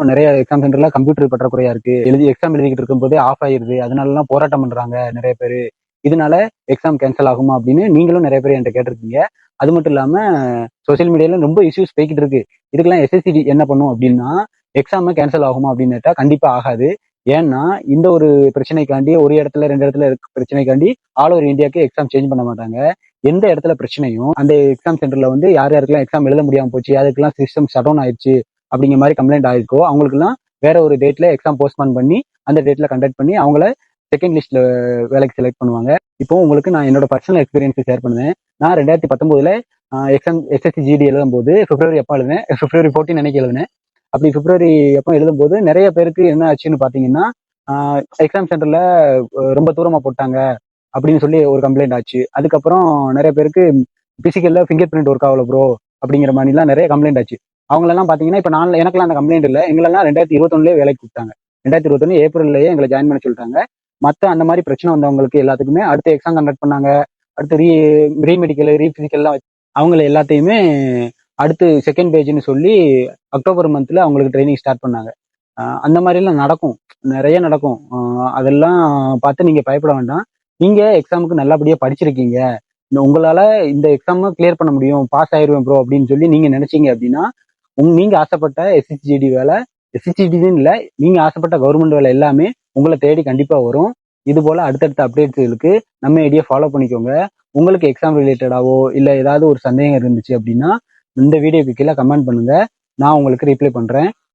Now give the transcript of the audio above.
நிறைய எக்ஸாம் சென்டர்ல கம்ப்யூட்டர் பற்றாக்குறையா இருக்கு, எக்ஸாம் எழுதிக்கிட்டு இருக்கும்போதே ஆஃப் ஆயிருது, அதனாலலாம் போராட்டம் பண்றாங்க நிறைய பேர். இதனால எக்ஸாம் கேன்சல் ஆகுமா அப்படின்னு நீங்களும் நிறைய பேர் என்கிட்ட கேட்டிருக்கீங்க. அது மட்டும் இல்லாம சோசியல் மீடியால ரொம்ப இஷ்யூஸ் போய்கிட்டு இருக்கு. இதுக்கெல்லாம் எஸ்எஸ்சிடி என்ன பண்ணும் அப்படின்னா, எக்ஸாம் கேன்சல் ஆகுமா அப்படின்னு கேட்டா கண்டிப்பா ஆகாது. ஏன்னா இந்த ஒரு பிரச்சனைக்காண்டி ஒரு இடத்துல 2 இடத்துல இருக்க பிரச்சனைக்காண்டி ஆல் ஓவர் இந்தியாவுக்கு எக்ஸாம் சேஞ்ச் பண்ண மாட்டாங்க. எந்த இடத்துல பிரச்சனையும் அந்த எக்ஸாம் சென்டர்ல வந்து யார் யாருக்கெல்லாம் எக்ஸாம் எழுத முடியாம போச்சு, யாருக்கெல்லாம் சிஸ்டம் ஷட் டவுன் ஆயிடுச்சு அப்படிங்கிற மாதிரி கம்ப்ளைண்ட் ஆயிருக்கோ அவங்களுக்குலாம் வேற ஒரு டேட்ல எக்ஸாம் போஸ்ட்பான் பண்ணி அந்த டேட்ல கண்டக்ட் பண்ணி அவங்கள செகண்ட் லிஸ்ட்ல வேலைக்கு செலக்ட் பண்ணுவாங்க. இப்போ உங்களுக்கு நான் என்னோட பர்சனல் எக்ஸ்பீரியன்ஸ் ஷேர் பண்ணுவேன். நான் 2019ல எக்ஸாம் எஸ்எஸ்சி ஜிடி எழுதும் போது பிப்ரவரி எப்போ எழுதுனேன், பிப்ரவரி 14 அன்னைக்கு எழுதுனேன். அப்படி பிப்ரவரி எப்போ எழுதும்போது நிறைய பேருக்கு என்ன ஆச்சுன்னு பாத்தீங்கன்னா, எக்ஸாம் சென்டர்ல ரொம்ப தூரமா போட்டாங்க அப்படின்னு சொல்லி ஒரு கம்ப்ளைண்ட் ஆச்சு. அதுக்கப்புறம் நிறைய பேருக்கு பிசிக்கல்ல ஃபிங்கர் பிரிண்ட் ஒர்க் ஆகல ப்ரோ அப்படிங்கிற மாதிரிலாம் நிறைய கம்ப்ளைண்ட் ஆச்சு. அவங்களெல்லாம் பாத்தீங்கன்னா இப்ப நான் எனக்கெல்லாம் அந்த கம்ப்ளைண்ட் இல்லை, எங்களெல்லாம் 2021 வேலைக்கு கூப்பிட்டாங்க. 2021 ஏப்ரல்லையே எங்களை ஜாயின் பண்ண சொல்லிட்டாங்க. மற்ற அந்த மாதிரி பிரச்சனை வந்தவங்களுக்கு எல்லாத்துக்குமே அடுத்த எக்ஸாம் கண்டக்ட் பண்ணாங்க. அடுத்து ரீமெடிக்கல் ரீபிசிக்கல்லாம் அவங்கள எல்லாத்தையுமே அடுத்து செகண்ட் பேஜ்னு சொல்லி அக்டோபர் மந்த்ல அவங்களுக்கு ட்ரைனிங் ஸ்டார்ட் பண்ணாங்க. அந்த மாதிரி எல்லாம் நடக்கும், நிறைய நடக்கும். அதெல்லாம் பார்த்து நீங்க பயப்பட வேண்டாம். நீங்க எக்ஸாமுக்கு நல்லபடியா படிச்சிருக்கீங்க, உங்களால இந்த எக்ஸாம் கிளியர் பண்ண முடியும், பாஸ் ஆயிருவேன் ப்ரோ அப்படின்னு சொல்லி நீங்க நினைச்சீங்க அப்படின்னா நீங்க ஆசைப்பட்ட எஸ்சிஜிடி வேலை, எஸ்சிஜிடின்னு இல்லை, நீங்க ஆசைப்பட்ட கவர்மெண்ட் வேலை எல்லாமே உங்களை தேடி கண்டிப்பா வரும். இது போல அடுத்தடுத்த அப்டேட்ஸ்களுக்கு நம்ம ஐடியா ஃபாலோ பண்ணிக்கோங்க. உங்களுக்கு எக்ஸாம் ரிலேட்டடாவோ இல்ல ஏதாவது ஒரு சந்தேகம் இருந்துச்சு அப்படின்னா இந்த வீடியோக்கு கீழே கமெண்ட் பண்ணுங்க, நான் உங்களுக்கு ரிப்ளை பண்றேன்.